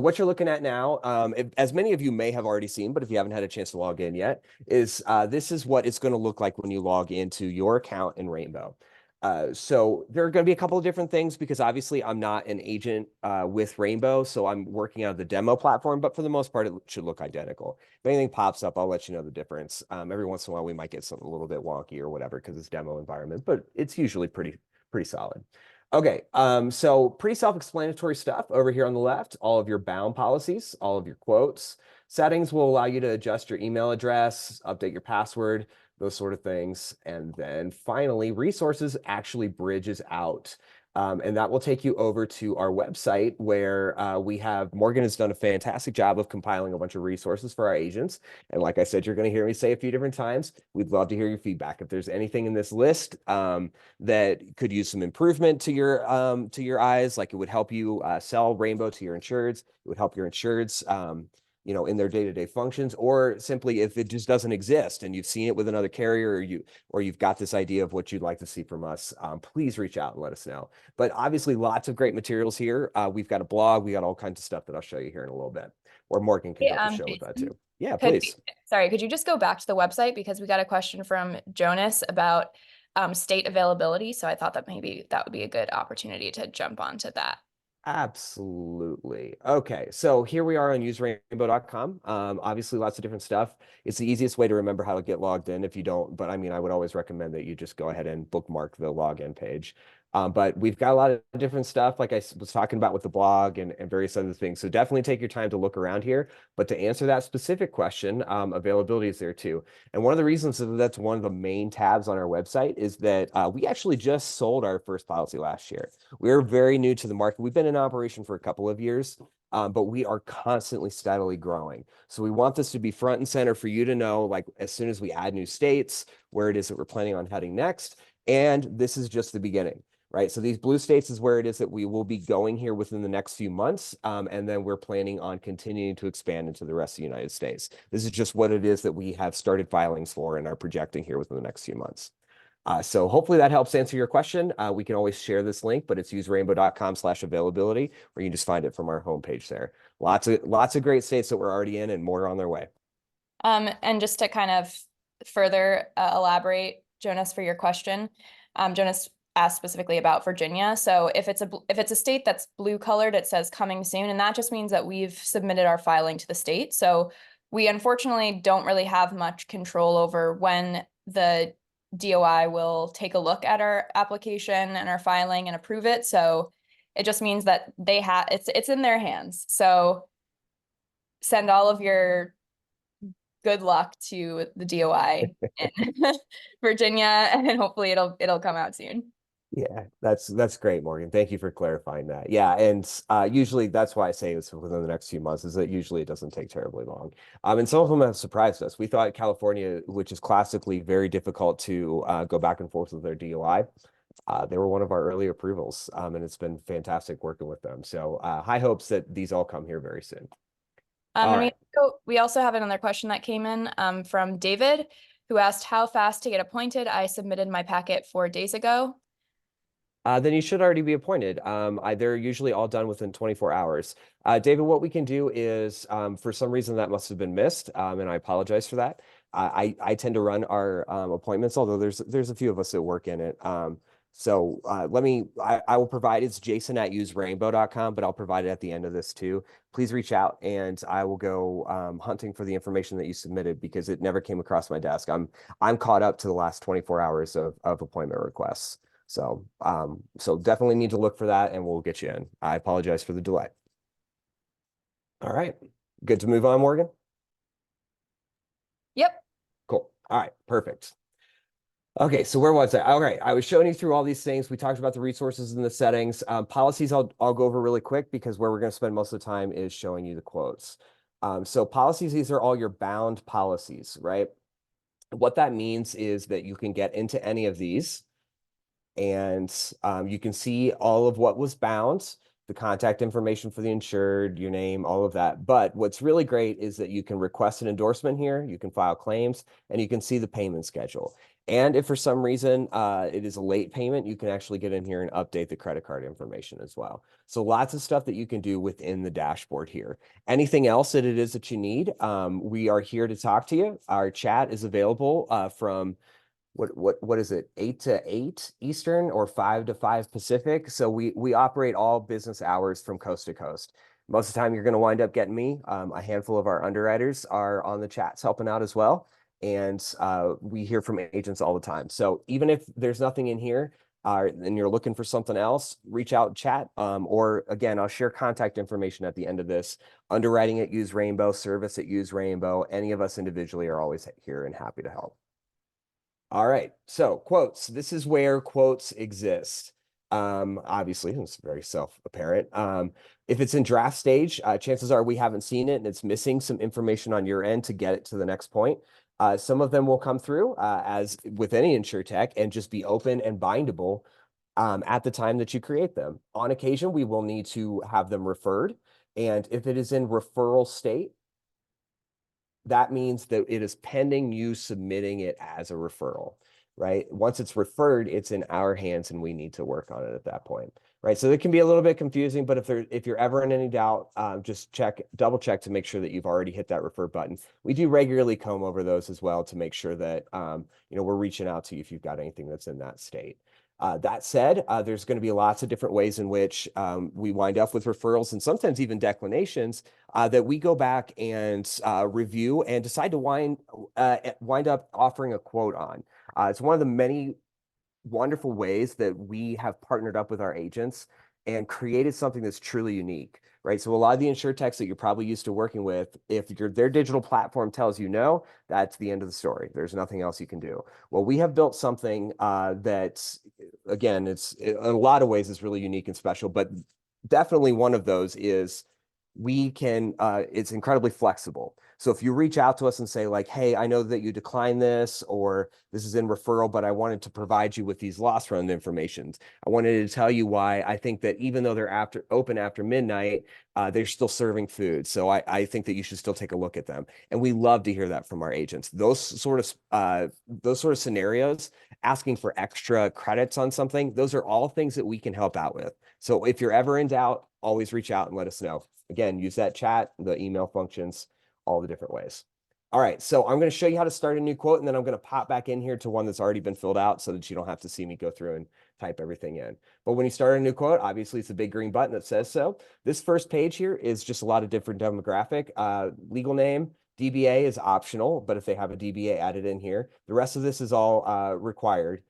what you're looking at now, as many of you may have already seen, but if you haven't had a chance to log in yet, is this is what it's going to look like when you log into your account in Rainbow. So there are going to be a couple of different things because obviously I'm not an agent with Rainbow, so I'm working out of the demo platform, but for the most part, it should look identical. If anything pops up, I'll let you know the difference. Every once in a while, we might get something a little bit wonky or whatever because it's demo environment, but it's usually pretty solid. Okay, so pretty self-explanatory stuff over here on the left, all of your bound policies, all of your quotes. Settings will allow you to adjust your email address, update your password, those sort of things. And then finally, resources actually bridges out. And that will take you over to our website where Morgan has done a fantastic job of compiling a bunch of resources for our agents. And like I said, you're going to hear me say a few different times, we'd love to hear your feedback. If there's anything in this list that could use some improvement to your eyes, like it would help you sell Rainbow to your insureds, it would help your insureds in their day-to-day functions, or simply if it just doesn't exist and you've seen it with another carrier or you've got this idea of what you'd like to see from us, please reach out and let us know. But obviously lots of great materials here. We've got a blog, we got all kinds of stuff that I'll show you here in a little bit, or Morgan can Hey, help the show with that Jason, too. Yeah, please. could you just go back to the website because we got a question from Jonas about state availability. So I thought that maybe that would be a good opportunity to jump onto that. Absolutely. Okay, so here we are on userainbow.com. Obviously, lots of different stuff. It's the easiest way to remember how to get logged in if you don't, but I mean, I would always recommend that you just go ahead and bookmark the login page. But we've got a lot of different stuff, like I was talking about with the blog and various other things. So definitely take your time to look around here. But to answer that specific question, availability is there too. And one of the reasons that's one of the main tabs on our website is that we actually just sold our first policy last year. We're very new to the market. We've been in operation for a couple of years, but we are constantly steadily growing. So we want this to be front and center for you to know, like as soon as we add new states, where it is that we're planning on heading next. And this is just the beginning, right? So these blue states is where it is that we will be going here within the next few months. And then we're planning on continuing to expand into the rest of the United States. This is just what it is that we have started filings for and are projecting here within the next few months. So hopefully that helps answer your question. We can always share this link, but it's userainbow.com/availability, where you can just find it from our homepage there. Lots of great states that we're already in and more on their way. And just to kind of further elaborate, Jonas, for your question, Jonas asked specifically about Virginia. So if it's a state that's blue colored, it says coming soon, and that just means that we've submitted our filing to the state. So we unfortunately don't really have much control over when the DOI will take a look at our application and our filing and approve it. So it just means that it's in their hands. So send all of your good luck to the DOI in Virginia, and hopefully it'll come out soon. Yeah, that's great, Morgan. Thank you for clarifying that. Yeah, and usually that's why I say it's within the next few months, is that usually it doesn't take terribly long. And some of them have surprised us. We thought California, which is classically very difficult to go back and forth with their DOI, they were one of our early approvals, and it's been fantastic working with them. So high hopes that these all come here very soon. All And right. we also have another question that came in from David, who asked how fast to get appointed. I submitted my packet 4 days ago. Then you should already be appointed. They're usually all done within 24 hours. David, what we can do is, for some reason that must have been missed, and I apologize for that. I tend to run our appointments, although there's a few of us that work in it. So I will provide, it's jason@userainbow.com, but I'll provide it at the end of this too. Please reach out and I will go hunting for the information that you submitted because it never came across my desk. I'm caught up to the last 24 hours of appointment requests. So definitely need to look for that and we'll get you in. I apologize for the delay. All right. Good to move on, Morgan? Yep. Cool. All right. Perfect. Okay, so where was I? All right, I was showing you through all these things. We talked about the resources and the settings. Policies, I'll go over really quick because where we're going to spend most of the time is showing you the quotes. So policies, these are all your bound policies, right? What that means is that you can get into any of these and you can see all of what was bound. the contact information for the insured, your name, all of that. But what's really great is that you can request an endorsement here, you can file claims, and you can see the payment schedule. And if for some reason it is a late payment, you can actually get in here and update the credit card information as well. So lots of stuff that you can do within the dashboard here. Anything else that it is that you need, we are here to talk to you. Our chat is available from what is it, 8 to 8 Eastern or 5 to 5 Pacific. So we operate all business hours from coast to coast. Most of the time you're going to wind up getting me. A handful of our underwriters are on the chats helping out as well. And we hear from agents all the time. So even if there's nothing in here and you're looking for something else, reach out, chat. Or again, I'll share contact information at the end of this. Underwriting at Use Rainbow, service at Use Rainbow. Any of us individually are always here and happy to help. All right, so quotes. This is where quotes exist. Obviously, it's very self-apparent. If it's in draft stage, chances are we haven't seen it and it's missing some information on your end to get it to the next point. Some of them will come through as with any InsurTech and just be open and bindable at the time that you create them. On occasion, we will need to have them referred. And if it is in referral state, that means that it is pending you submitting it as a referral, right? Once it's referred, it's in our hands and we need to work on it at that point, right? So it can be a little bit confusing, but if you're ever in any doubt, just double check to make sure that you've already hit that refer button. We do regularly comb over those as well to make sure that, we're reaching out to you if you've got anything that's in that state. That said, there's going to be lots of different ways in which we wind up with referrals and sometimes even declinations that we go back and review and decide to wind up offering a quote on. It's one of the many wonderful ways that we have partnered up with our agents and created something that's truly unique, right? So a lot of the InsurTechs that you're probably used to working with, if their digital platform tells you no, that's the end of the story. There's nothing else you can do. Well, we have built something that, again, it's in a lot of ways is really unique and special, but definitely one of those is it's incredibly flexible. So if you reach out to us and say like, hey, I know that you declined this, or this is in referral, but I wanted to provide you with these loss run information. I wanted to tell you why I think that even though they're open after midnight, they're still serving food. So I think that you should still take a look at them. And we love to hear that from our agents. Those sort of scenarios, asking for extra credits on something, those are all things that we can help out with. So if you're ever in doubt, always reach out and let us know. Again, use that chat, the email functions, all the different ways. All right, so I'm going to show you how to start a new quote, and then I'm going to pop back in here to one that's already been filled out so that you don't have to see me go through and type everything in. But when you start a new quote, obviously it's a big green button that says so. This first page here is just a lot of different demographic. Legal name, DBA is optional, but if they have a DBA added in here, the rest of this is all required.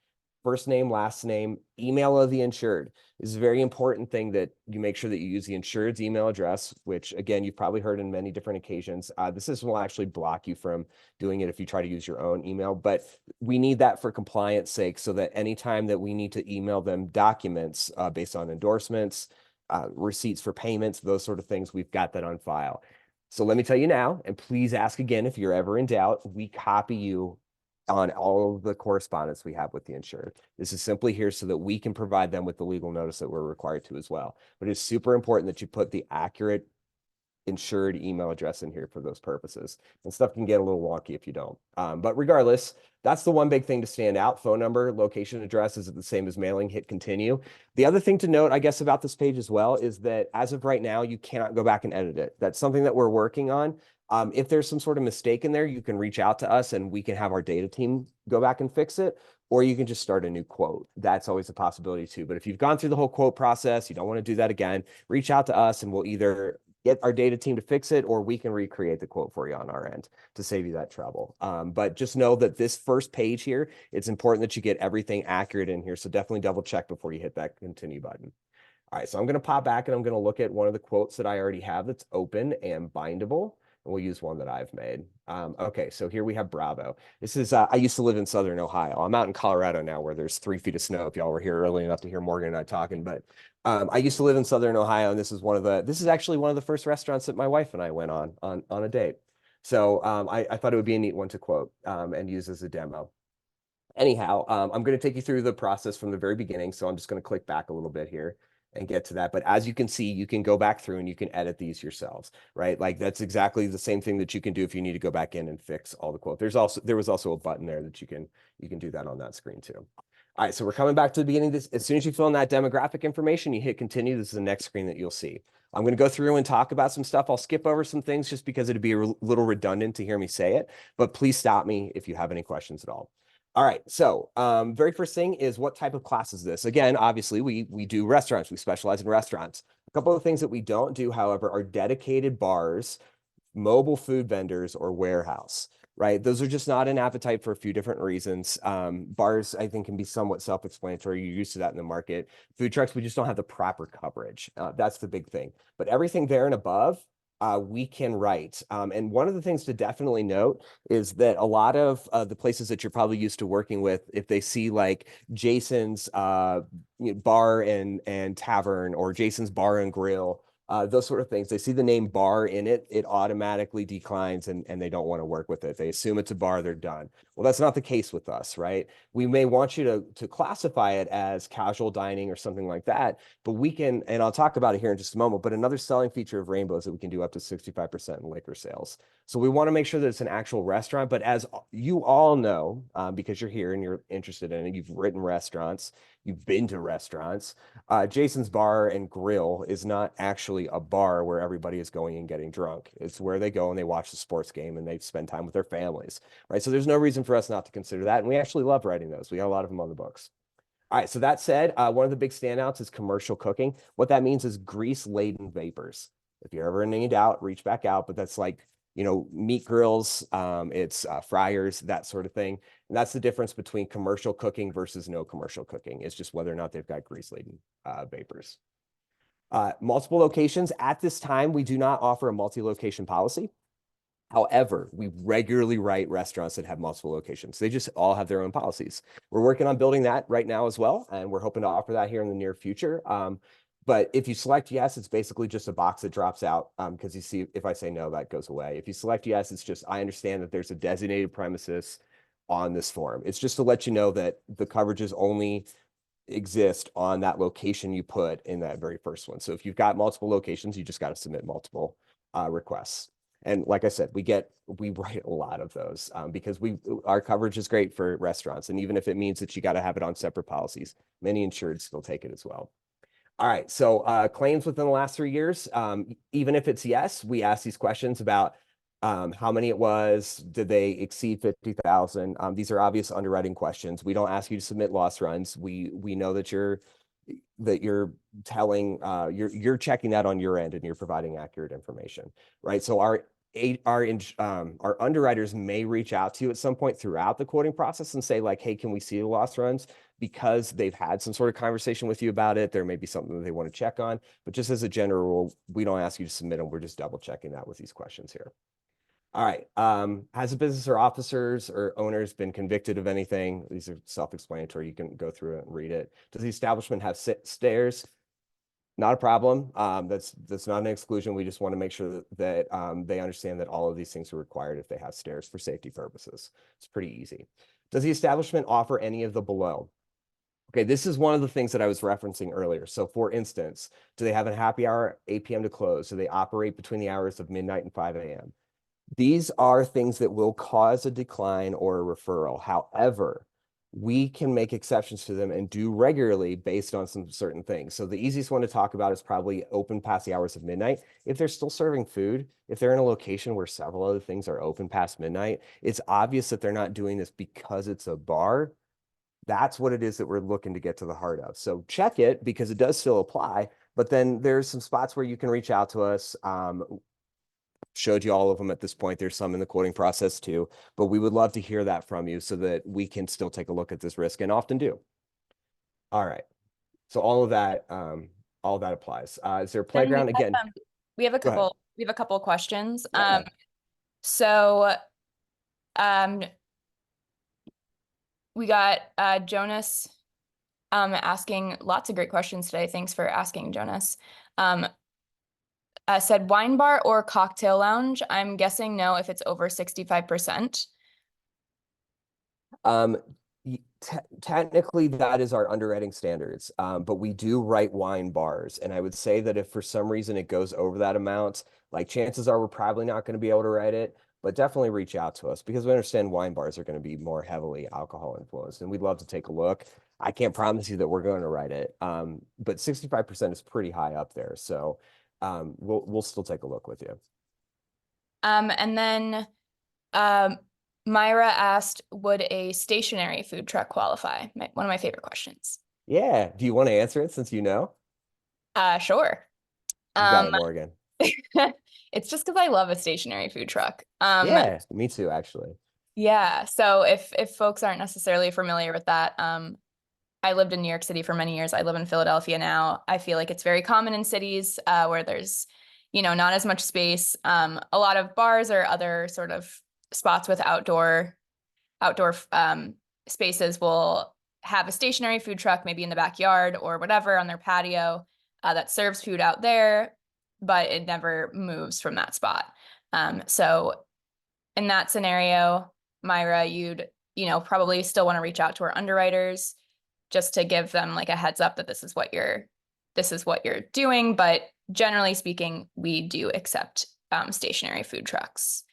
First name, last name, email of the insured. This is a very important thing that you make sure that you use the insured's email address, which again, you've probably heard in many different occasions. This will actually block you from doing it if you try to use your own email, but we need that for compliance sake so that anytime that we need to email them documents based on endorsements, receipts for payments, those sort of things, we've got that on file. So let me tell you now, and please ask again if you're ever in doubt, we copy you on all of the correspondence we have with the insured. This is simply here so that we can provide them with the legal notice that we're required to as well. But it's super important that you put the accurate insured email address in here for those purposes. And stuff can get a little wonky if you don't. But regardless, that's the one big thing to stand out. Phone number, location, address is the same as mailing. Hit continue. The other thing to note, I guess, about this page as well is that as of right now, you cannot go back and edit it. That's something that we're working on. If there's some sort of mistake in there, you can reach out to us and we can have our data team go back and fix it, or you can just start a new quote. That's always a possibility too. But if you've gone through the whole quote process, you don't want to do that again, reach out to us and we'll either get our data team to fix it, or we can recreate the quote for you on our end to save you that trouble. But just know that this first page here, it's important that you get everything accurate in here. So definitely double check before you hit that continue button. All right, so I'm going to pop back and I'm going to look at one of the quotes that I already have that's open and bindable. And we'll use one that I've made. Okay, so here we have Bravo. This is, I used to live in Southern Ohio. I'm out in Colorado now where there's 3 feet of snow, if y'all were here early enough to hear Morgan and I talking. But I used to live in Southern Ohio, and this is actually one of the first restaurants that my wife and I went on a date. So I thought it would be a neat one to quote and use as a demo. Anyhow, I'm going to take you through the process from the very beginning. So I'm just going to click back a little bit here. and get to that. But as you can see, you can go back through and you can edit these yourselves, right? Like that's exactly the same thing that you can do if you need to go back in and fix all the quote. There was also a button there that you can do that on that screen too. All right, so we're coming back to the beginning. As soon as you fill in that demographic information, you hit continue. This is the next screen that you'll see. I'm going to go through and talk about some stuff. I'll skip over some things just because it'd be a little redundant to hear me say it, but please stop me if you have any questions at all. All right, so very first thing is what type of class is this? Again, obviously we do restaurants. We specialize in restaurants. A couple of things that we don't do, however, are dedicated bars, mobile food vendors, or warehouse, right? Those are just not an appetite for a few different reasons. Bars, I think, can be somewhat self-explanatory. You're used to that in the market. Food trucks, we just don't have the proper coverage. That's the big thing. But everything there and above, we can write. And one of the things to definitely note is that a lot of the places that you're probably used to working with, if they see like Jason's bar and tavern or Jason's bar and grill, those sort of things, they see the name bar in it, it automatically declines and they don't want to work with it. They assume it's a bar, they're done. Well, that's not the case with us, right? We may want you to classify it as casual dining or something like that, but we can, and I'll talk about it here in just a moment, but another selling feature of Rainbow is that we can do up to 65% in liquor sales. So we want to make sure that it's an actual restaurant, but as you all know, because you're here and you're interested in it, you've written restaurants, you've been to restaurants, Jason's Bar and Grill is not actually a bar where everybody is going and getting drunk. It's where they go and they watch the sports game and they spend time with their families, right? So there's no reason for us not to consider that. And we actually love writing those. We got a lot of them on the books. All right, so that said, one of the big standouts is commercial cooking. What that means is grease-laden vapors. If you're ever in any doubt, reach back out, but that's like, meat grills, it's fryers, that sort of thing. And that's the difference between commercial cooking versus no commercial cooking. It's just whether or not they've got grease-laden vapors. Multiple locations. At this time, we do not offer a multi-location policy. However, we regularly write restaurants that have multiple locations. They just all have their own policies. We're working on building that right now as well, and we're hoping to offer that here in the near future. But if you select yes, it's basically just a box that drops out because you see, if I say no, that goes away. If you select yes, it's just, I understand that there's a designated premises on this form. It's just to let you know that the coverages only exist on that location you put in that very first one. So if you've got multiple locations, you just got to submit multiple requests. And like I said, we write a lot of those because our coverage is great for restaurants. And even if it means that you got to have it on separate policies, many insureds still take it as well. All right, so claims within the last 3 years, even if it's yes, we ask these questions about how many it was, did they exceed 50,000? These are obvious underwriting questions. We don't ask you to submit loss runs. We know that you're telling you're checking that on your end and you're providing accurate information, right? So our underwriters may reach out to you at some point throughout the quoting process and say like, hey, can we see the loss runs? Because they've had some sort of conversation with you about it. There may be something that they want to check on, but just as a general rule, we don't ask you to submit them. We're just double checking that with these questions here. All right. Has a business or officers or owners been convicted of anything? These are self-explanatory. You can go through it and read it. Does the establishment have stairs? Not a problem. That's not an exclusion. We just want to make sure that they understand that all of these things are required if they have stairs for safety purposes. It's pretty easy. Does the establishment offer any of the below? Okay, this is one of the things that I was referencing earlier. So for instance, do they have a happy hour, 8 p.m. to close? Do they operate between the hours of midnight and 5 a.m.? These are things that will cause a decline or a referral. However, we can make exceptions to them and do regularly based on some certain things. So the easiest one to talk about is probably open past the hours of midnight. If they're still serving food, if they're in a location where several other things are open past midnight, it's obvious that they're not doing this because it's a bar. That's what it is that we're looking to get to the heart of. So check it because it does still apply, but then there's some spots where you can reach out to us. Showed you all of them at this point. There's some in the quoting process too, but we would love to hear that from you so that we can still take a look at this risk and often do. All right. So all of that applies. Is there a playground again? We have a couple of questions. Yeah. We got Jonas asking lots of great questions today. Thanks for asking, Jonas. Said wine bar or cocktail lounge. I'm guessing no if it's over 65%. Technically, that is our underwriting standards, but we do write wine bars. And I would say that if for some reason it goes over that amount, like chances are we're probably not going to be able to write it, but definitely reach out to us because we understand wine bars are going to be more heavily alcohol influenced and we'd love to take a look. I can't promise you that we're going to write it, but 65% is pretty high up there. So we'll still take a look with you. And then Myra asked, would a stationary food truck qualify? One of my favorite questions. Yeah. Do you want to answer it since you know? Sure. You got it, Morgan. It's just because I love a stationary food truck. Yeah, me too, actually. Yeah. So if folks aren't necessarily familiar with that, I lived in New York City for many years. I live in Philadelphia now. I feel like it's very common in cities where there's, not as much space. A lot of bars or other sort of spots with outdoor spaces will have a stationary food truck, maybe in the backyard or whatever on their patio that serves food out there, but it never moves from that spot. So in that scenario, Myra, you'd, probably still want to reach out to our underwriters just to give them like a heads up that this is what you're doing. But generally speaking, we do accept stationary food trucks.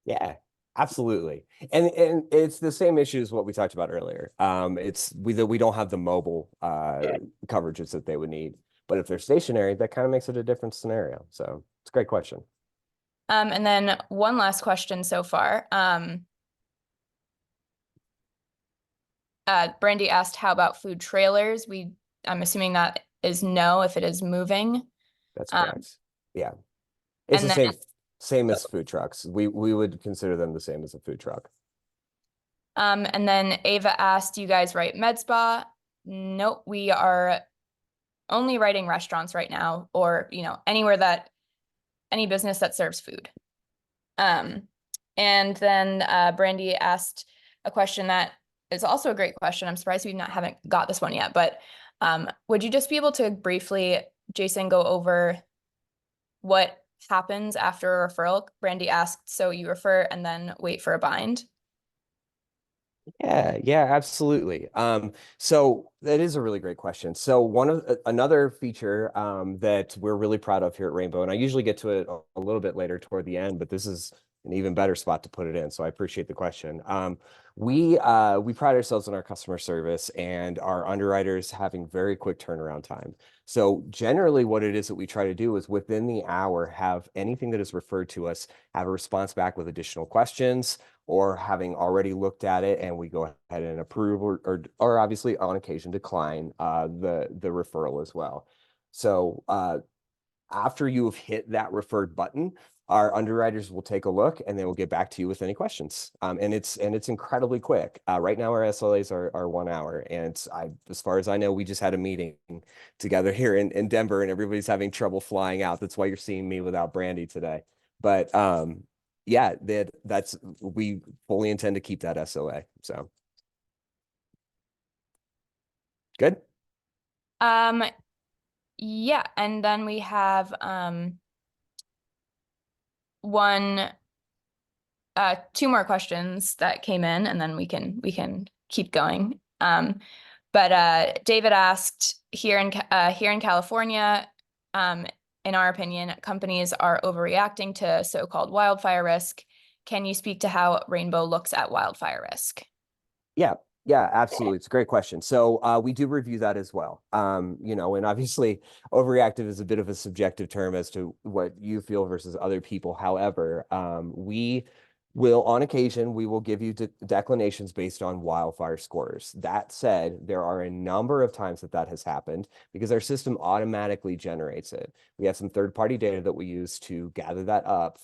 Yeah, absolutely. And it's the same issue as what we talked about earlier. It's we don't have the mobile coverages that they would need. But if they're stationary, that kind of makes it a different scenario. So it's a great question. And then one last question so far. Brandy asked, how about food trailers? I'm assuming that is no if it is moving. That's correct. Yeah. It's and the then same as food trucks. We would consider them the same as a food truck. And then Ava asked, do you guys write med spa? Nope, we are only writing restaurants right now, or any business that serves food. And then Brandy asked a question that is also a great question. I'm surprised we haven't got this one yet, but would you just be able to briefly, Jason, go over what happens after a referral? Brandy asked, so you refer and then wait for a bind. Yeah, absolutely. So that is a really great question. So another feature that we're really proud of here at Rainbow, and I usually get to it a little bit later toward the end, but this is an even better spot to put it in. So I appreciate the question. We pride ourselves on our customer service and our underwriters having very quick turnaround time. So generally what it is that we try to do is within the hour, have anything that is referred to us, have a response back with additional questions, or having already looked at it and we go ahead and approve or obviously on occasion decline the referral as well. So after you have hit that referred button, our underwriters will take a look and they will get back to you with any questions. And it's incredibly quick. Right now our SLAs are 1 hour. And as far as I know, we just had a meeting together here in Denver and everybody's having trouble flying out. That's why you're seeing me without Brandy today. But yeah, we fully intend to keep that SLA. So good. Yeah, and then we have two more questions that came in, and then we can keep going. But David asked, here in California, in our opinion, companies are overreacting to so-called wildfire risk. Can you speak to how Rainbow looks at wildfire risk? Yeah, absolutely. It's a great question. So we do review that as well. And obviously overreactive is a bit of a subjective term as to what you feel versus other people. However, on occasion, we will give you declinations based on wildfire scores. That said, there are a number of times that has happened because our system automatically generates it. We have some third-party data that we use to gather that up.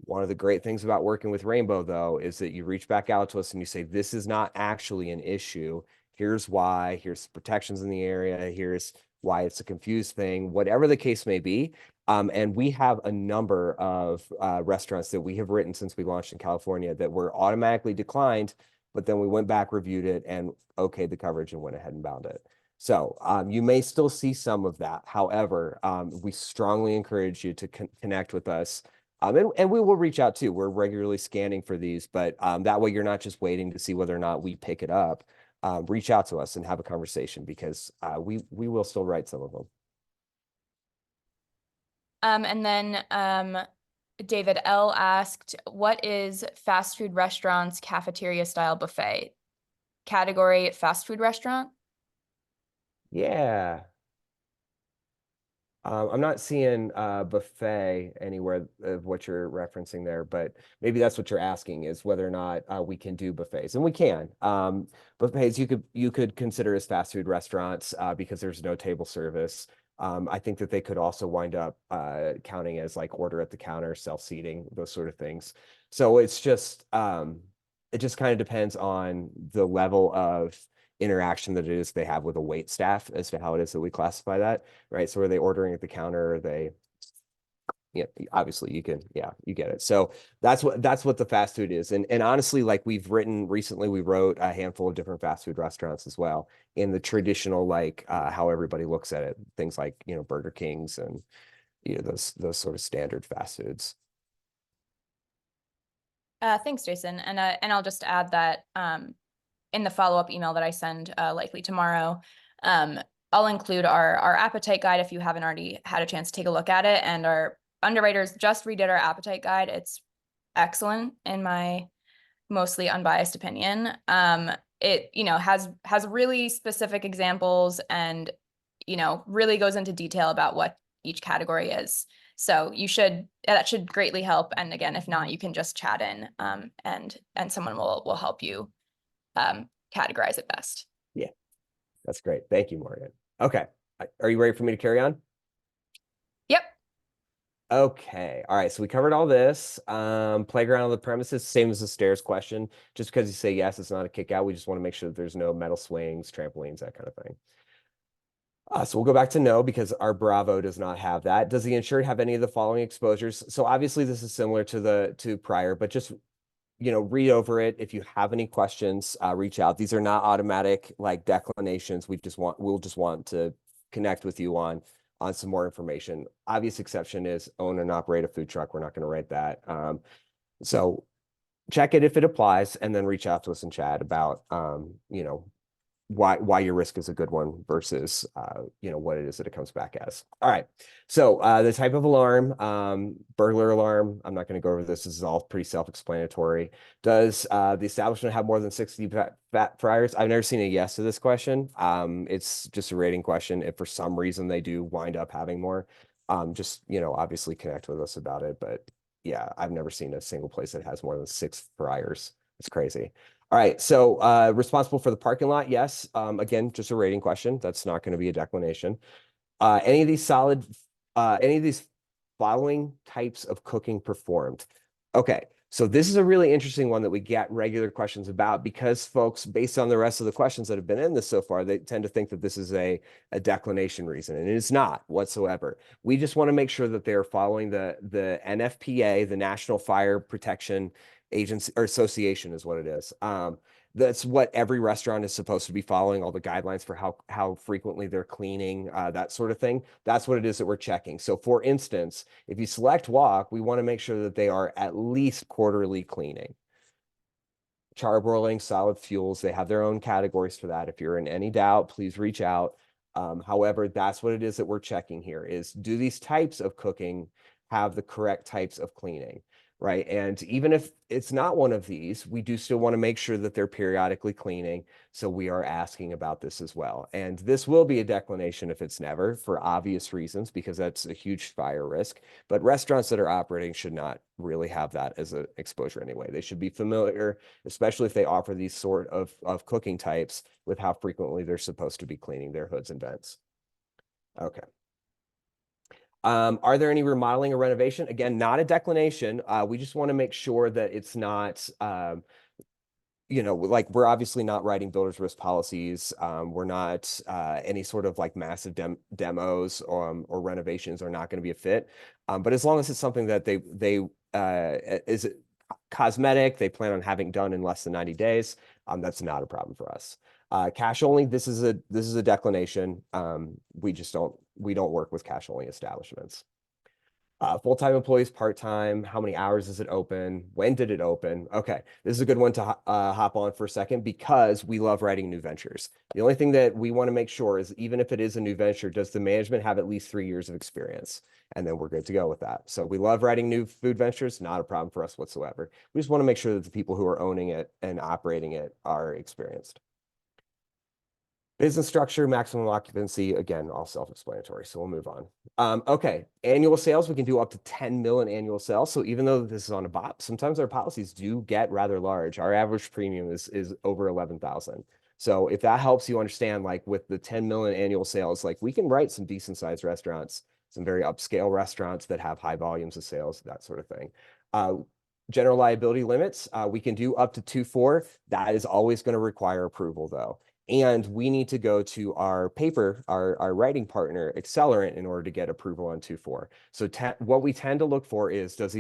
One of the great things about working with Rainbow, though, is that you reach back out to us and you say, this is not actually an issue. Here's why. Here's protections in the area. Here's why it's a confused thing, whatever the case may be. And we have a number of restaurants that we have written since we launched in California that were automatically declined, but then we went back, reviewed it, and okayed the coverage and went ahead and bound it. So you may still see some of that. However, we strongly encourage you to connect with us And we will reach out too. We're regularly scanning for these, but that way you're not just waiting to see whether or not we pick it up. Reach out to us and have a conversation because we will still write some of them. And then David L asked, what is fast food restaurants cafeteria style buffet? Category fast food restaurant? Yeah. I'm not seeing buffet anywhere of what you're referencing there, but maybe that's what you're asking is whether or not we can do buffets, and we can. Buffets you could consider as fast food restaurants because there's no table service. I think that they could also wind up counting as like order at the counter, self-seating, those sort of things. So it's just it just kind of depends on the level of interaction that it is they have with a wait staff as to how it is that we classify that, right? So are they ordering at the counter? Are they, yeah, obviously you can, yeah, you get it. So that's what the fast food is. And honestly, like we wrote a handful of different fast food restaurants as well in the traditional, like how everybody looks at it, things like, Burger Kings and, those sort of standard fast foods. Thanks, Jason. And I'll just add that in the follow-up email that I send likely tomorrow, I'll include our appetite guide if you haven't already had a chance to take a look at it. And our underwriters just redid our appetite guide. It's excellent in my mostly unbiased opinion. It has really specific examples and really goes into detail about what each category is. So that should greatly help. And again, if not, you can just chat in and someone will help you categorize it best. Yeah, that's great. Thank you, Morgan. Okay. Are you ready for me to carry on? Yep. Okay. All right. So we covered all this. Playground on the premises, same as the stairs question. Just because you say yes, it's not a kick out. We just want to make sure that there's no metal swings, trampolines, that kind of thing. So we'll go back to no because our Bravo does not have that. Does the insured have any of the following exposures? So obviously this is similar to prior, but just read over it. If you have any questions, reach out. These are not automatic like declinations. We'll just want to connect with you on some more information. Obvious exception is own and operate a food truck. We're not going to write that. So check it if it applies, and then reach out to us and chat about why your risk is a good one versus what it is that it comes back as. All right. So the type of alarm, burglar alarm, I'm not going to go over this. This is all pretty self-explanatory. Does the establishment have more than 60 fat fryers? I've never seen a yes to this question. It's just a rating question. If for some reason they do wind up having more, just obviously connect with us about it. But yeah, I've never seen a single place that has more than 6 fryers. It's crazy. All right, so responsible for the parking lot, yes. Again, just a rating question. That's not going to be a declination. Any of these following types of cooking performed? Okay, so this is a really interesting one that we get regular questions about because folks, based on the rest of the questions that have been in this so far, they tend to think that this is a declination reason, and it's not whatsoever. We just want to make sure that they're following the NFPA, the National Fire Protection Agency or Association is what it is. That's what every restaurant is supposed to be following, all the guidelines for how frequently they're cleaning, that sort of thing. That's what it is that we're checking. So for instance, if you select wok, we want to make sure that they are at least quarterly cleaning. Charbroiling, solid fuels, they have their own categories for that. If you're in any doubt, please reach out. However, that's what it is that we're checking here is, do these types of cooking have the correct types of cleaning? Right. And even if it's not one of these, we do still want to make sure that they're periodically cleaning. So we are asking about this as well. And this will be a declination if it's never, for obvious reasons, because that's a huge fire risk. But restaurants that are operating should not really have that as an exposure anyway. They should be familiar, especially if they offer these sort of cooking types, with how frequently they're supposed to be cleaning their hoods and vents. Okay. Are there any remodeling or renovation? Again, not a declination. We just want to make sure that it's not, like we're obviously not writing builder's risk policies. We're not any sort of like massive demos or renovations are not going to be a fit. But as long as it's something that they is cosmetic, they plan on having done in less than 90 days, that's not a problem for us. Cash only, this is a declination. We don't work with cash only establishments. Full-time employees, part-time, how many hours is it open? When did it open? Okay, this is a good one to hop on for a second because we love writing new ventures. The only thing that we want to make sure is even if it is a new venture, does the management have at least 3 years of experience? And then we're good to go with that. So we love writing new food ventures, not a problem for us whatsoever. We just want to make sure that the people who are owning it and operating it are experienced. Business structure, maximum occupancy, again, all self-explanatory, so we'll move on. Okay, annual sales, we can do up to 10 million annual sales. So even though this is on a BOP, sometimes our policies do get rather large. Our average premium is over 11,000. So if that helps you understand, like with the 10 million annual sales, like we can write some decent sized restaurants, some very upscale restaurants that have high volumes of sales, that sort of thing. General liability limits, we can do up to 2.4. That is always going to require approval though. And we need to go to our paper, our writing partner, Accelerant, in order to get approval on 2.4. So what we tend to look for is, has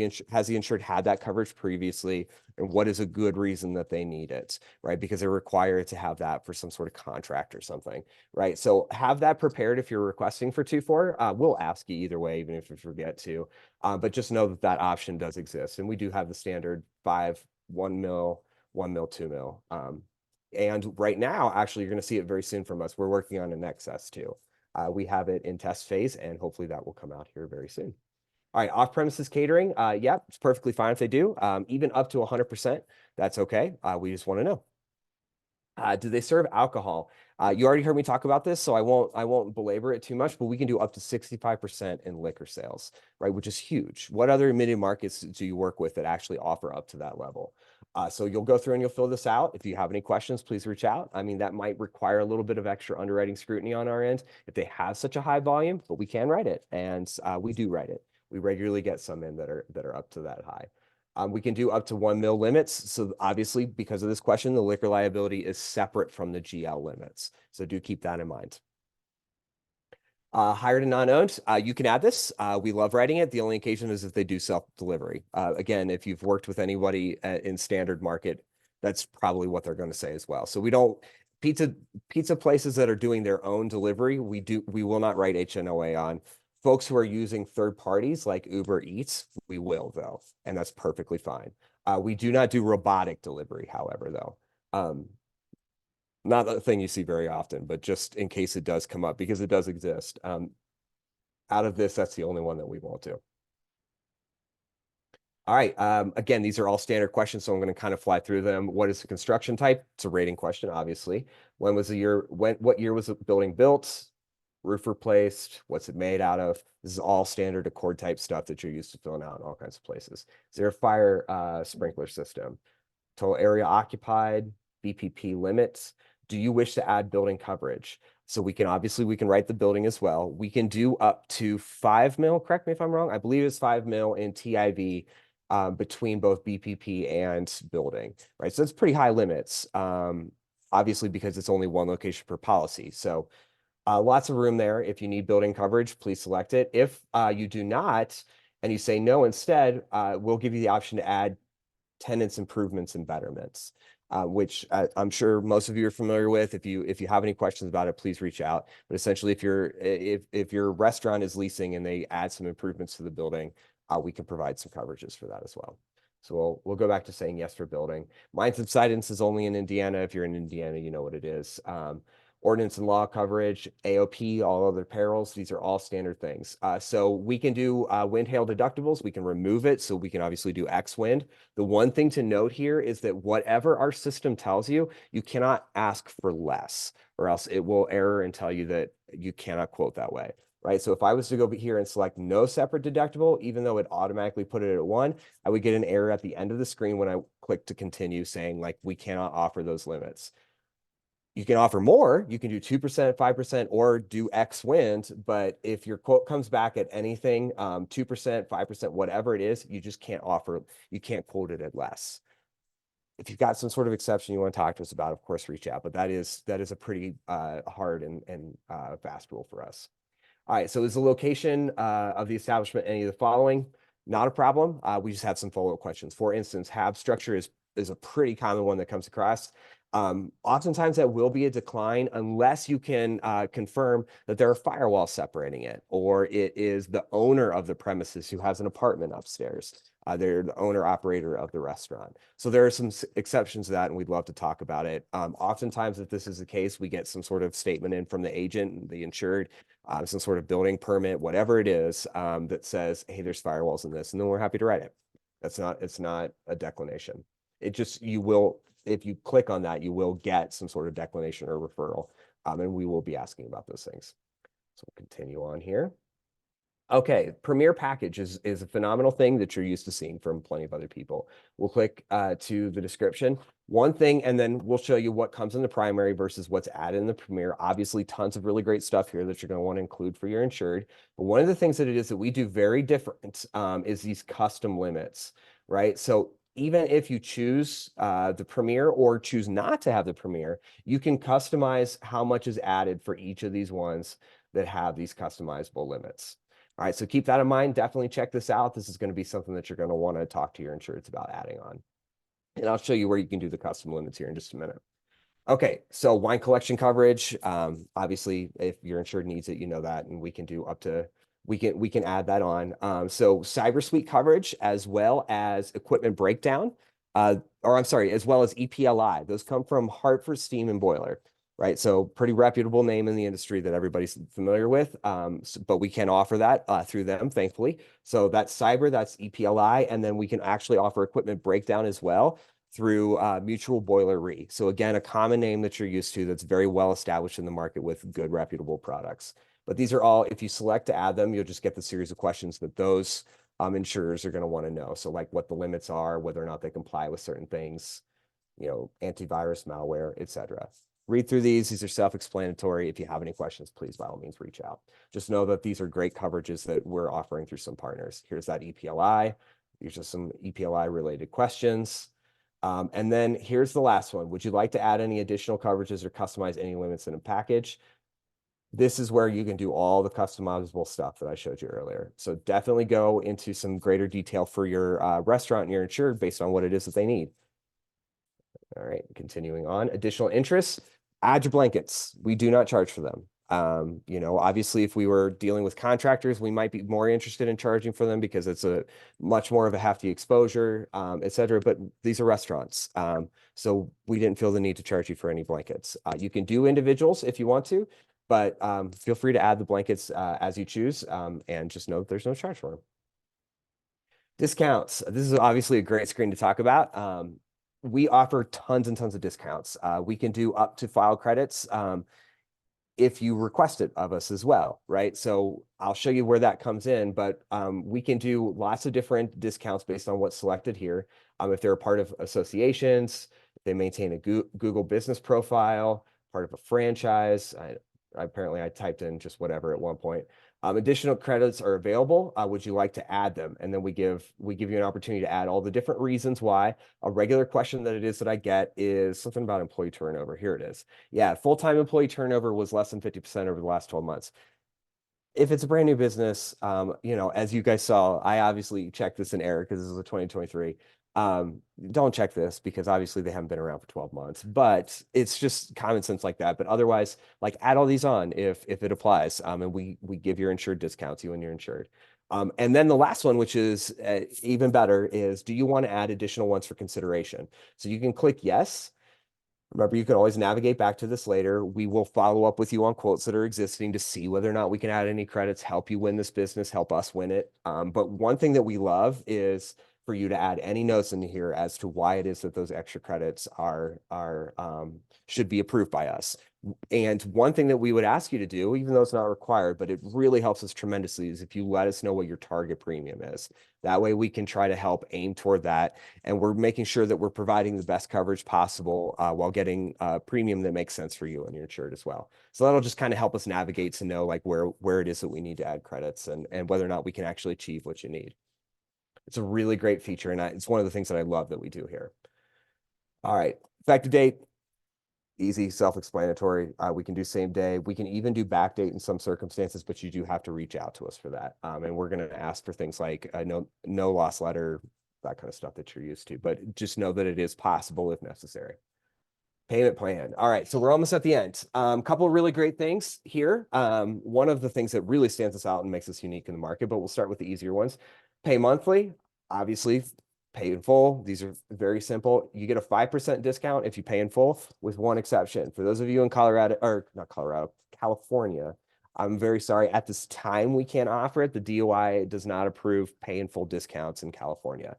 the insured had that coverage previously? And what is a good reason that they need it, right? Because they're required to have that for some sort of contract or something, right? So have that prepared if you're requesting for 2.4. We'll ask you either way, even if you forget to. But just know that that option does exist. And we do have the standard 5, 1 mil, 1 mil, 2 mil. And right now, actually, you're going to see it very soon from us. We're working on an excess too. We have it in test phase, and hopefully that will come out here very soon. All right, off-premises catering. Yeah, it's perfectly fine if they do. Even up to 100%, that's okay. We just want to know. Do they serve alcohol? You already heard me talk about this, so I won't belabor it too much, but we can do up to 65% in liquor sales, right? Which is huge. What other admitted markets do you work with that actually offer up to that level? So you'll go through and you'll fill this out. If you have any questions, please reach out. I mean, that might require a little bit of extra underwriting scrutiny on our end if they have such a high volume, but we can write it, and we do write it. We regularly get some in that are up to that high. We can do up to 1 mil limits. So obviously, because of this question, the liquor liability is separate from the GL limits. So do keep that in mind. Hired and non-owned, you can add this. We love writing it. The only occasion is if they do self-delivery. Again, if you've worked with anybody in standard market, that's probably what they're going to say as well. So we don't, pizza places that are doing their own delivery, we will not write HNOA on. Folks who are using third parties like Uber Eats, we will though, and that's perfectly fine. We do not do robotic delivery, however, though. Not a thing you see very often, but just in case it does come up, because it does exist. Out of this, that's the only one that we won't do. All right. Again, these are all standard questions, so I'm going to kind of fly through them. What is the construction type? It's a rating question, obviously. When was the year? What year was the building built? Roof replaced? What's it made out of? This is all standard Accord type stuff that you're used to filling out in all kinds of places. Is there a fire sprinkler system? Total area occupied? BPP limits? Do you wish to add building coverage? So we can write the building as well. We can do up to 5 mil, correct me if I'm wrong. I believe it's 5 mil in TIV between both BPP and building, right? So it's pretty high limits, obviously because it's only one location per policy. So lots of room there. If you need building coverage, please select it. If you do not, and you say no instead, we'll give you the option to add tenants improvements and betterments, which I'm sure most of you are familiar with. If you have any questions about it, please reach out. But essentially, if your restaurant is leasing and they add some improvements to the building, we can provide some coverages for that as well. So we'll go back to saying yes for building. Mine subsidence is only in Indiana. If you're in Indiana, you know what it is. Ordinance and law coverage, AOP, all other perils. These are all standard things. So we can do wind hail deductibles. We can remove it. So we can obviously do X wind. The one thing to note here is that whatever our system tells you, you cannot ask for less, or else it will error and tell you that you cannot quote that way, right? So if I was to go here and select no separate deductible, even though it automatically put it at 1, I would get an error at the end of the screen when I click to continue saying like, we cannot offer those limits. You can offer more, you can do 2%, 5%, or do X wind, but if your quote comes back at anything, 2%, 5%, whatever it is, you just can't offer, you can't quote it at less. If you've got some sort of exception you want to talk to us about, of course, reach out, but that is a pretty hard and fast rule for us. All right, so is the location of the establishment any of the following? Not a problem. We just have some follow-up questions. For instance, HAB structure is a pretty common one that comes across. Oftentimes that will be a decline unless you can confirm that there are firewalls separating it, or it is the owner of the premises who has an apartment upstairs. They're the owner operator of the restaurant. So there are some exceptions to that, and we'd love to talk about it. Oftentimes, if this is the case, we get some sort of statement in from the agent, the insured, some sort of building permit, whatever it is, that says, hey, there's firewalls in this, and then we're happy to write it. It's not a declination. It just, you will, if you click on that, you will get some sort of declination or referral, and we will be asking about those things. So we'll continue on here. Okay, Premier Package is a phenomenal thing that you're used to seeing from plenty of other people. We'll click to the description. One thing, and then we'll show you what comes in the primary versus what's added in the Premier. Obviously, tons of really great stuff here that you're going to want to include for your insured. But one of the things that it is that we do very different is these custom limits, right? So even if you choose the Premier or choose not to have the Premier, you can customize how much is added for each of these ones that have these customizable limits. All right, so keep that in mind. Definitely check this out. This is going to be something that you're going to want to talk to your insureds about adding on. And I'll show you where you can do the custom limits here in just a minute. Okay, so wine collection coverage. Obviously, if your insured needs it, you know that, and we can do up to, we can add that on. So cyber suite coverage as well as equipment breakdown, or I'm sorry, as well as EPLI. Those come from Hartford Steam and Boiler. Right, so pretty reputable name in the industry that everybody's familiar with, but we can offer that through them, thankfully. So that's cyber, that's EPLI, and then we can actually offer equipment breakdown as well through Mutual Boiler Re. So again, a common name that you're used to that's very well established in the market with good reputable products. But these are all, if you select to add them, you'll just get the series of questions that those insurers are going to want to know. So like what the limits are, whether or not they comply with certain things, you know, antivirus, malware, etc. Read through these. These are self-explanatory. If you have any questions, please, by all means, reach out. Just know that these are great coverages that we're offering through some partners. Here's that EPLI. Here's just some EPLI-related questions. And then here's the last one. Would you like to add any additional coverages or customize any limits in a package? This is where you can do all the customizable stuff that I showed you earlier. So definitely go into some greater detail for your restaurant and your insured based on what it is that they need. All right, continuing on. Additional interests, add your blankets. We do not charge for them. You know, obviously, if we were dealing with contractors, we might be more interested in charging for them because it's a much more of a hefty exposure, et cetera. But these are restaurants. So we didn't feel the need to charge you for any blankets. You can do individuals if you want to, but feel free to add the blankets as you choose, and just know that there's no charge for them. Discounts. This is obviously a great screen to talk about. We offer tons and tons of discounts. We can do up to file credits if you request it of us as well, right? So I'll show you where that comes in, but we can do lots of different discounts based on what's selected here. If they're a part of associations, if they maintain a Google business profile, part of a franchise. Apparently I typed in just whatever at one point. Additional credits are available. Would you like to add them? And then we give you an opportunity to add all the different reasons why. A regular question that it is that I get is something about employee turnover. Here it is. Yeah, full-time employee turnover was less than 50% over the last 12 months. If it's a brand new business, you know, as you guys saw, I obviously checked this in error because this is a 2023. Don't check this because obviously they haven't been around for 12 months, but it's just common sense like that. But otherwise, like add all these on if it applies. And we give your insured discounts, you and your insured. And then the last one, which is even better, is do you want to add additional ones for consideration? So you can click yes. Remember, you can always navigate back to this later. We will follow up with you on quotes that are existing to see whether or not we can add any credits, help you win this business, help us win it. But one thing that we love is for you to add any notes in here as to why it is that those extra credits are should be approved by us. And one thing that we would ask you to do, even though it's not required, but it really helps us tremendously, is if you let us know what your target premium is. That way we can try to help aim toward that. And we're making sure that we're providing the best coverage possible while getting a premium that makes sense for you and your insured as well. So that'll just kind of help us navigate to know like where it is that we need to add credits and whether or not we can actually achieve what you need. It's a really great feature, and it's one of the things that I love that we do here. All right, effective date, easy, self-explanatory. We can do same day. We can even do back date in some circumstances, but you do have to reach out to us for that. And we're going to ask for things like no loss letter, that kind of stuff that you're used to, but just know that it is possible if necessary. Payment plan. All right, so we're almost at the end. Couple of really great things here. One of the things that really stands us out and makes us unique in the market, but we'll start with the easier ones. Pay monthly, obviously, pay in full. These are very simple. You get a 5% discount if you pay in full, with one exception. For those of you in Colorado, or not Colorado, California, I'm very sorry. At this time, we can't offer it. The DOI does not approve pay in full discounts in California.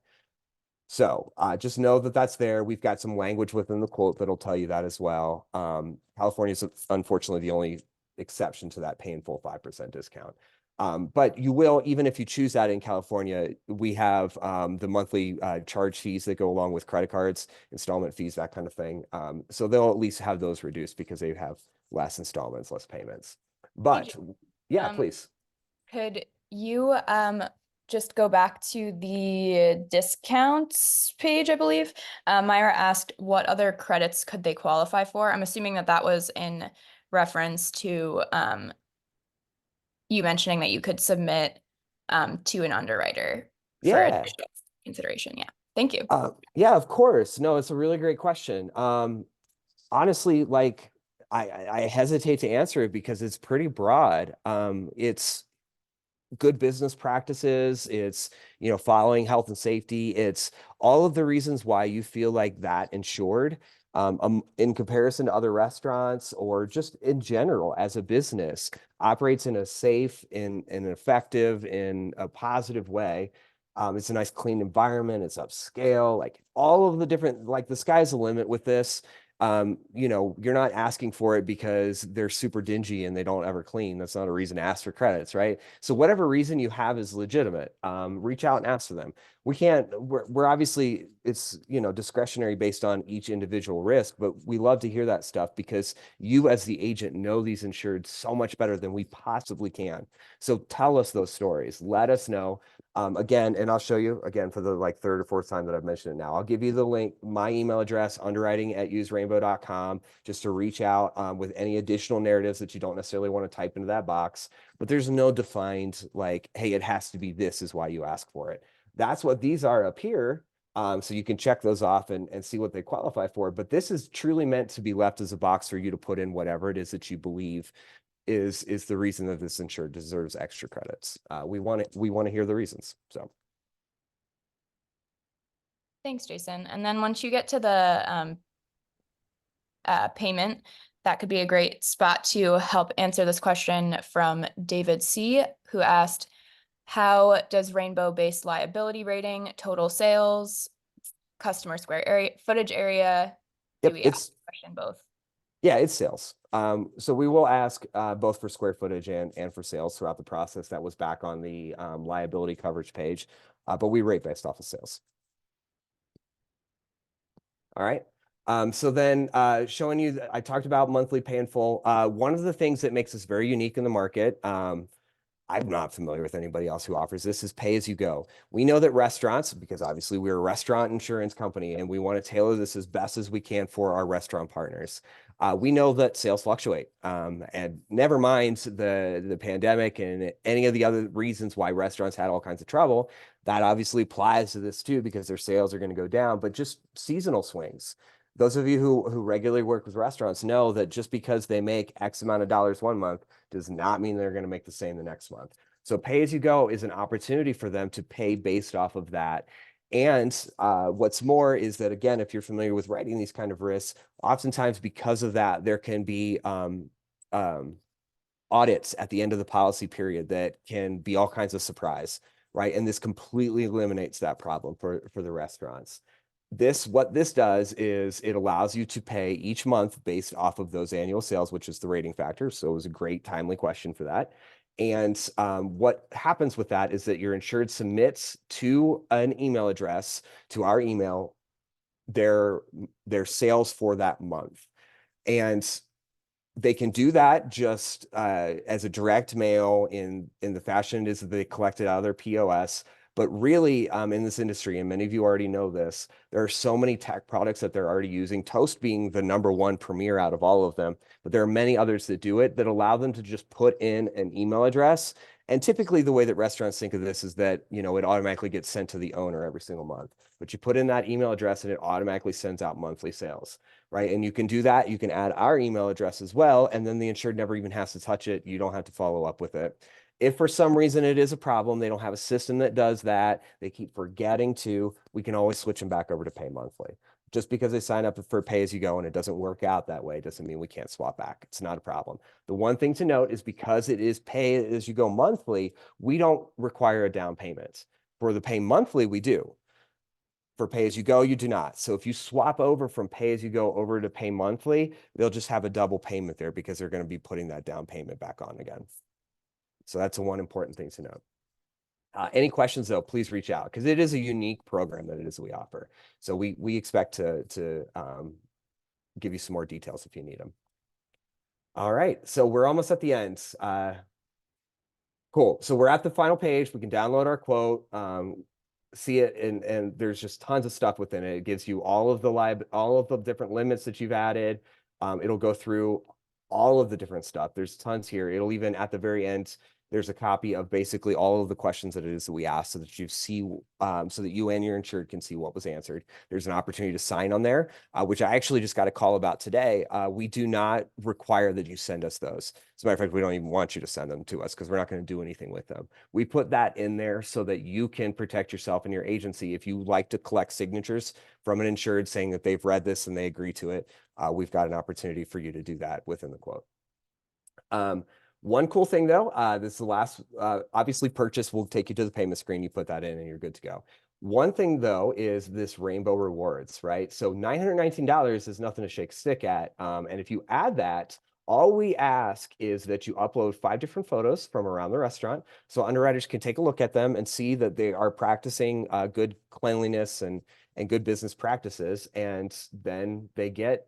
So just know that that's there. We've got some language within the quote that'll tell you that as well. California is unfortunately the only exception to that painful 5% discount. But you will, even if you choose that in California, we have the monthly charge fees that go along with credit cards, installment fees, that kind of thing. So they'll at least have those reduced because they have less installments, less payments. But yeah, please. Could you just go back to the discounts page, I believe? Myra asked what other credits could they qualify for? I'm assuming that that was in reference to you mentioning that you could submit to an underwriter for Yeah. additional consideration. Yeah, thank you. Yeah, of course. No, it's a really great question. Honestly, like I hesitate to answer it because it's pretty broad. It's good business practices, it's, you know, following health and safety, it's all of the reasons why you feel like that insured in comparison to other restaurants or just in general as a business operates in a safe, in an effective, in a positive way. It's a nice clean environment, it's upscale, like all of the different, like the sky's the limit with this. You know, you're not asking for it because they're super dingy and they don't ever clean. That's not a reason to ask for credits, right? So whatever reason you have is legitimate. Reach out and ask for them. We're obviously, it's, you know, discretionary based on each individual risk, but we love to hear that stuff because you as the agent know these insured so much better than we possibly can. So tell us those stories. Let us know. Again, and I'll show you again for the like third or fourth time that I've mentioned it now. I'll give you the link, my email address, underwriting@userainbow.com, just to reach out with any additional narratives that you don't necessarily want to type into that box. But there's no defined like, hey, it has to be this is why you ask for it. That's what these are up here. So you can check those off and see what they qualify for. But this is truly meant to be left as a box for you to put in whatever it is that you believe is the reason that this insured deserves extra credits. We want to hear the reasons. So Thanks, Jason. And then once you get to the payment, that could be a great spot to help answer this question from David C., who asked, how does Rainbow base liability rating, total sales, customer square area, footage area? Do yep, we ask the question both? Yeah, it's sales. So we will ask both for square footage and for sales throughout the process. That was back on the liability coverage page, but we rate based off of sales. All right. So then showing you, I talked about monthly pay in full. One of the things that makes us very unique in the market, I'm not familiar with anybody else who offers this, is pay as you go. We know that restaurants, because obviously we're a restaurant insurance company and we want to tailor this as best as we can for our restaurant partners. We know that sales fluctuate, and never mind the pandemic and any of the other reasons why restaurants had all kinds of trouble. That obviously applies to this too, because their sales are going to go down, but just seasonal swings. Those of you who regularly work with restaurants know that just because they make X amount of dollars one month does not mean they're going to make the same the next month. So pay as you go is an opportunity for them to pay based off of that. And what's more is that, again, if you're familiar with writing these kind of risks, oftentimes because of that, there can be audits at the end of the policy period that can be all kinds of surprise, right? And this completely eliminates that problem for the restaurants. What this does is it allows you to pay each month based off of those annual sales, which is the rating factor. So it was a great timely question for that. And what happens with that is that your insured submits to an email address, to our email, their sales for that month. And they can do that just as a direct mail in the fashion it is that they collect it out of their POS. But really, in this industry, and many of you already know this, there are so many tech products that they're already using, Toast being the #1 premier out of all of them. But there are many others that do it that allow them to just put in an email address And typically the way that restaurants think of this is that, you know, it automatically gets sent to the owner every single month. But you put in that email address and it automatically sends out monthly sales, right? And you can do that. You can add our email address as well. And then the insured never even has to touch it. You don't have to follow up with it. If for some reason it is a problem, they don't have a system that does that, they keep forgetting to, we can always switch them back over to pay monthly. Just because they sign up for pay as you go and it doesn't work out that way doesn't mean we can't swap back. It's not a problem. The one thing to note is because it is pay as you go monthly, we don't require a down payment. For the pay monthly, we do. For pay as you go, you do not. So if you swap over from pay as you go over to pay monthly, they'll just have a double payment there because they're going to be putting that down payment back on again. So that's one important thing to note. Any questions though, please reach out because it is a unique program that it is we offer. So we expect to give you some more details if you need them. All right, so we're almost at the end. Cool. So we're at the final page. We can download our quote, see it, and there's just tons of stuff within it. It gives you all of the different limits that you've added. It'll go through all of the different stuff. There's tons here. It'll even at the very end, there's a copy of basically all of the questions that it is that we asked so that you see, so that you and your insured can see what was answered. There's an opportunity to sign on there, which I actually just got a call about today. We do not require that you send us those. As a matter of fact, we don't even want you to send them to us because we're not going to do anything with them. We put that in there so that you can protect yourself and your agency. If you like to collect signatures from an insured saying that they've read this and they agree to it, we've got an opportunity for you to do that within the quote. One cool thing though, this is the last, obviously purchase will take you to the payment screen. You put that in and you're good to go. One thing though is this Rainbow Rewards, right? So $919 is nothing to shake a stick at. And if you add that, all we ask is that you upload 5 different photos from around the restaurant so underwriters can take a look at them and see that they are practicing good cleanliness and good business practices. And then they get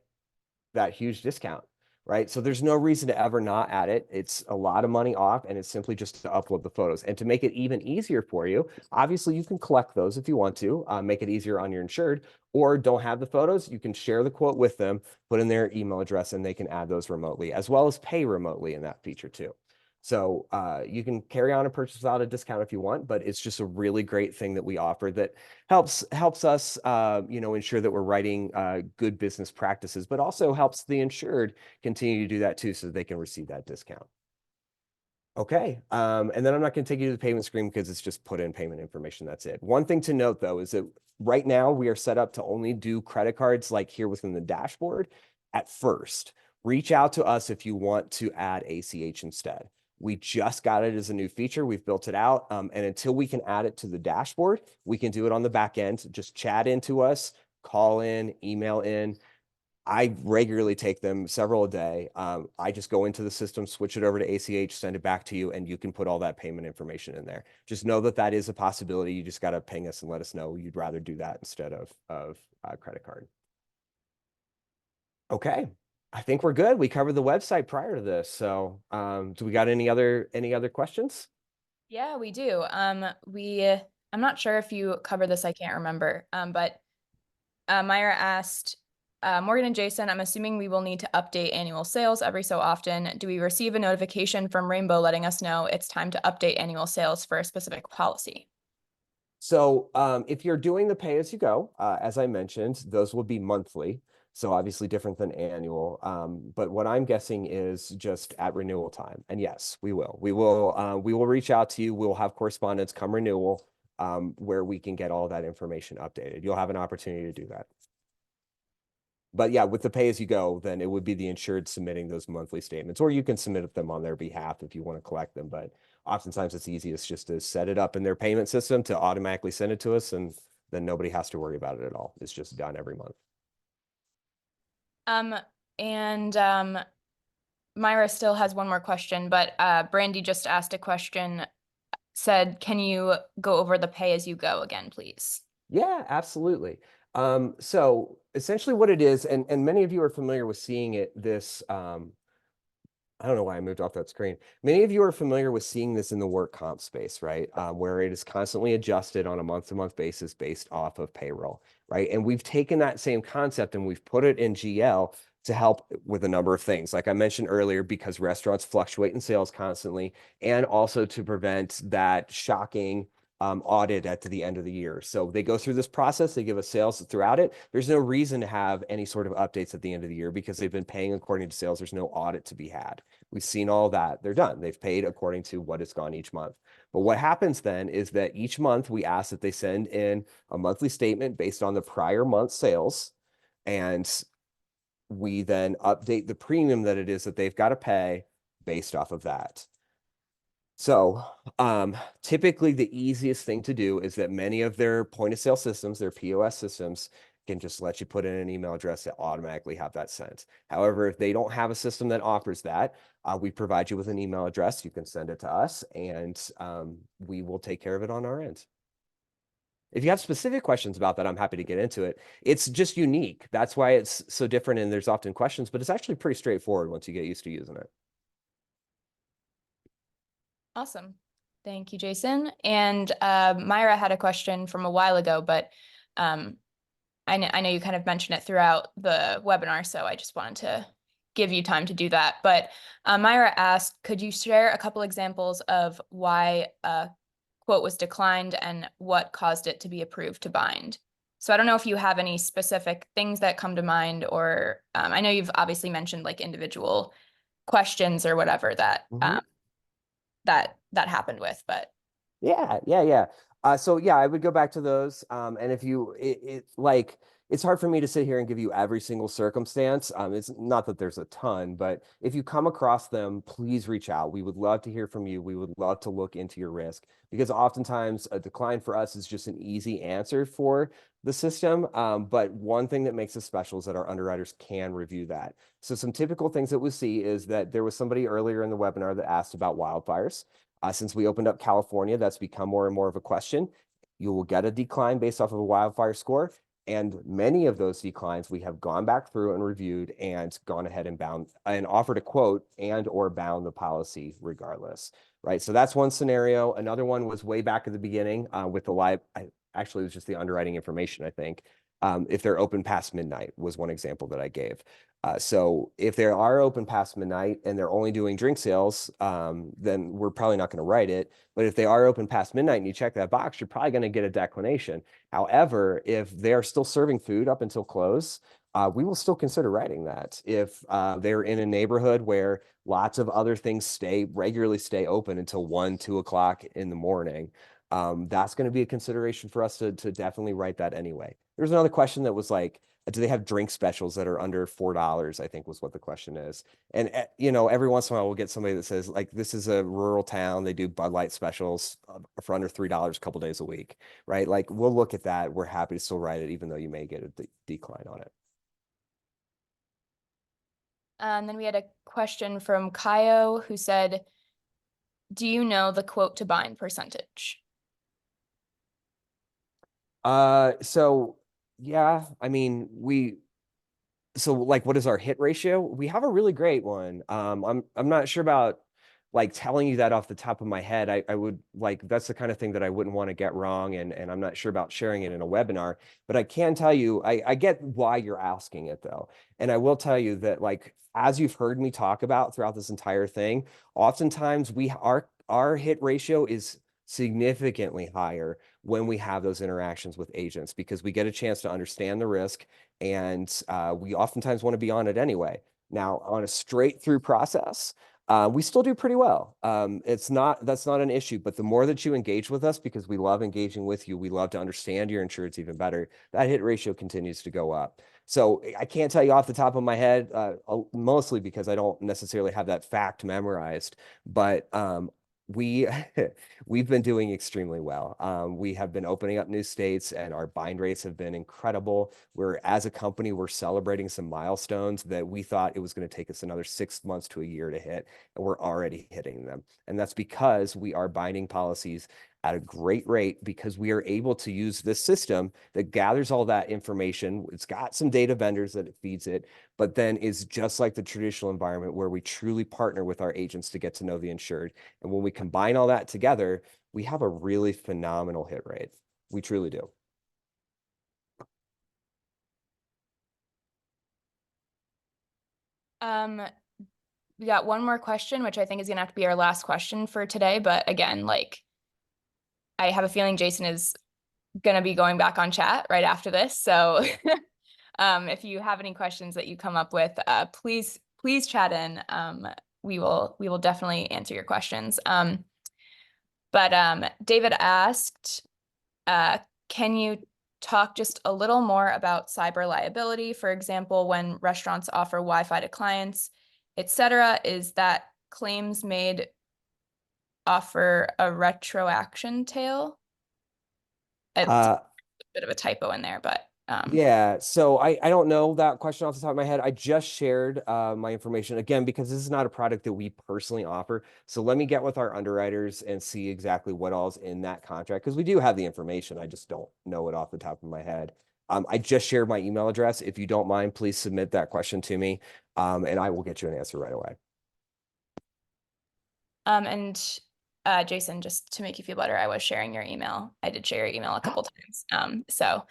that huge discount, right? So there's no reason to ever not add it. It's a lot of money off and it's simply just to upload the photos. And to make it even easier for you, obviously you can collect those if you want to, make it easier on your insured, or don't have the photos, you can share the quote with them, put in their email address and they can add those remotely, as well as pay remotely in that feature too. So you can carry on a purchase without a discount if you want, but it's just a really great thing that we offer that helps us, you know, ensure that we're writing good business practices, but also helps the insured continue to do that too, so they can receive that discount. Okay, and then I'm not going to take you to the payment screen because it's just put in payment information. That's it. One thing to note though is that right now we are set up to only do credit cards like here within the dashboard at first. Reach out to us if you want to add ACH instead. We just got it as a new feature. We've built it out. And until we can add it to the dashboard, we can do it on the back end. Just chat into us, call in, email in. I regularly take them several a day. I just go into the system, switch it over to ACH, send it back to you, and you can put all that payment information in there. Just know that that is a possibility. You just got to ping us and let us know you'd rather do that instead of credit card. Okay. I think we're good. We covered the website prior to this. So do we got any other questions? Yeah, we do. I'm not sure if you covered this, I can't remember. But Myra asked, Morgan and Jason, I'm assuming we will need to update annual sales every so often. Do we receive a notification from Rainbow letting us know it's time to update annual sales for a specific policy? So if you're doing the pay as you go, as I mentioned, those will be monthly. So obviously different than annual. But what I'm guessing is just at renewal time. And yes, we will. We will reach out to you. We'll have correspondence come renewal where we can get all that information updated. You'll have an opportunity to do that. But yeah, with the pay as you go, then it would be the insured submitting those monthly statements, or you can submit them on their behalf if you want to collect them. But oftentimes it's easiest just to set it up in their payment system to automatically send it to us, and then nobody has to worry about it at all. It's just done every month. Myra still has one more question, but Brandy just asked a question, said, can you go over the pay as you go again, please? Yeah, absolutely. So essentially what it is, and many of you are familiar with seeing it, this, I don't know why I moved off that screen. Many of you are familiar with seeing this in the work comp space, right? Where it is constantly adjusted on a month-to-month basis based off of payroll, right? And we've taken that same concept and we've put it in GL to help with a number of things. Like I mentioned earlier, because restaurants fluctuate in sales constantly, and also to prevent that shocking audit at the end of the year. So they go through this process, they give us sales throughout it. There's no reason to have any sort of updates at the end of the year because they've been paying according to sales. There's no audit to be had. We've seen all that. They're done. They've paid according to what has gone each month. But what happens then is that each month we ask that they send in a monthly statement based on the prior month's sales. And we then update the premium that it is that they've got to pay based off of that. So typically the easiest thing to do is that many of their point of sale systems, their POS systems, can just let you put in an email address that automatically have that sent. However, if they don't have a system that offers that, we provide you with an email address. You can send it to us and we will take care of it on our end. If you have specific questions about that, I'm happy to get into it. It's just unique. That's why it's so different and there's often questions, but it's actually pretty straightforward once you get used to using it. Awesome. Thank you, Jason. And Myra had a question from a while ago, but I know you kind of mentioned it throughout the webinar, so I just wanted to give you time to do that. But Myra asked, could you share a couple examples of why a quote was declined and what caused it to be approved to bind? So I don't know if you have any specific things that come to mind, or I know you've obviously mentioned like individual questions or whatever that that happened with, but Yeah. So yeah, I would go back to those. And if you, like, it's hard for me to sit here and give you every single circumstance. It's not that there's a ton, but if you come across them, please reach out. We would love to hear from you. We would love to look into your risk because oftentimes a decline for us is just an easy answer for the system. But one thing that makes us special is that our underwriters can review that. So some typical things that we see is that there was somebody earlier in the webinar that asked about wildfires. Since we opened up California, that's become more and more of a question. You will get a decline based off of a wildfire score. And many of those declines we have gone back through and reviewed and gone ahead and bound and offered a quote and or bound the policy regardless, right? So that's one scenario. Another one was way back at the beginning with the live, actually it was just the underwriting information, I think. If they're open past midnight was one example that I gave. So if they are open past midnight and they're only doing drink sales, then we're probably not going to write it. But if they are open past midnight and you check that box, you're probably going to get a declination. However, if they are still serving food up until close, we will still consider writing that. If they're in a neighborhood where lots of other things regularly stay open until 1, 2 o'clock in the morning, that's going to be a consideration for us to definitely write that anyway. There's another question that was like, do they have drink specials that are under $4? I think was what the question is. And, you know, every once in a while we'll get somebody that says like, this is a rural town. They do Bud Light specials for under $3 a couple days a week, right? Like we'll look at that. We're happy to still write it, even though you may get a decline on it. And then we had a question from Kaio who said, do you know the quote to bind percentage? So yeah, I mean, so like, what is our hit ratio? We have a really great one. I'm not sure about like telling you that off the top of my head. I would like, that's the kind of thing that I wouldn't want to get wrong. And I'm not sure about sharing it in a webinar, but I can tell you, I get why you're asking it though. And I will tell you that like, as you've heard me talk about throughout this entire thing, oftentimes our hit ratio is significantly higher when we have those interactions with agents because we get a chance to understand the risk and we oftentimes want to be on it anyway. Now, on a straight through process, we still do pretty well. That's not an issue, but the more that you engage with us, because we love engaging with you, we love to understand your insurance even better, that hit ratio continues to go up. So I can't tell you off the top of my head, mostly because I don't necessarily have that fact memorized, but we've been doing extremely well. We have been opening up new states and our bind rates have been incredible. As a company, we're celebrating some milestones that we thought it was going to take us another 6 months to a year to hit, and we're already hitting them. And that's because we are binding policies at a great rate because we are able to use this system that gathers all that information. It's got some data vendors that it feeds it, but then is just like the traditional environment where we truly partner with our agents to get to know the insured. And when we combine all that together, we have a really phenomenal hit rate. We truly do. We got one more question, which I think is gonna have to be our last question for today. But again, like, I have a feeling Jason is gonna be going back on chat right after this. So if you have any questions that you come up with, please chat in. We will definitely answer your questions. But David asked, can you talk just a little more about cyber liability? For example, when restaurants offer Wi-Fi to clients, etc., is that claims made offer a retroaction tail? It's Uh, a bit of a typo in there, but Yeah, so I don't know that question off the top of my head. I just shared my information again because this is not a product that we personally offer. So let me get with our underwriters and see exactly what all's in that contract because we do have the information. I just don't know it off the top of my head. I just shared my email address. If you don't mind, please submit that question to me, and I will get you an answer right away. and Jason, just to make you feel better, I was sharing your email. I did share your email a couple times. So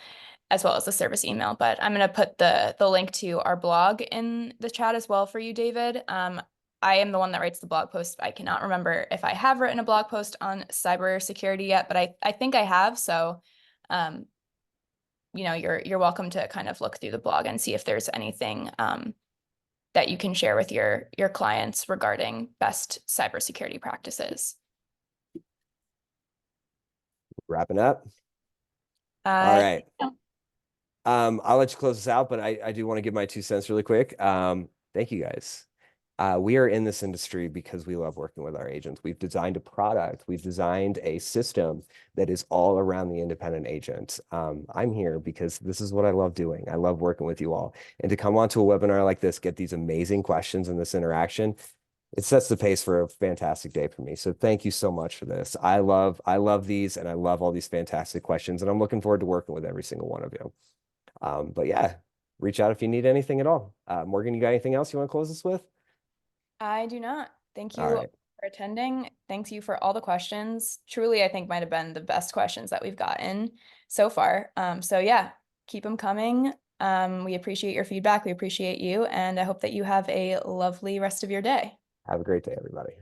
as well as the service email, but I'm going to put the link to our blog in the chat as well for you, David. I am the one that writes the blog post. I cannot remember if I have written a blog post on cybersecurity yet, but I think I have. So, you're welcome to kind of look through the blog and see if there's anything that you can share with your clients regarding best cybersecurity practices. Wrapping up. All right. I'll let you close this out, but I do want to give my 2 cents really quick. Thank you guys. We are in this industry because we love working with our agents. We've designed a product. We've designed a system that is all around the independent agent. I'm here because this is what I love doing. I love working with you all. And to come onto a webinar like this, get these amazing questions and this interaction, it sets the pace for a fantastic day for me. So thank you so much for this. I love these and I love all these fantastic questions. And I'm looking forward to working with every single one of you. But yeah, reach out if you need anything at all. Morgan, you got anything else you want to close this with? I do not. Thank All you right. for attending. Thanks you for all the questions. Truly, I think might have been the best questions that we've gotten so far. So yeah, keep them coming. We appreciate your feedback. We appreciate you, and I hope that you have a lovely rest of your day. Have a great day, everybody.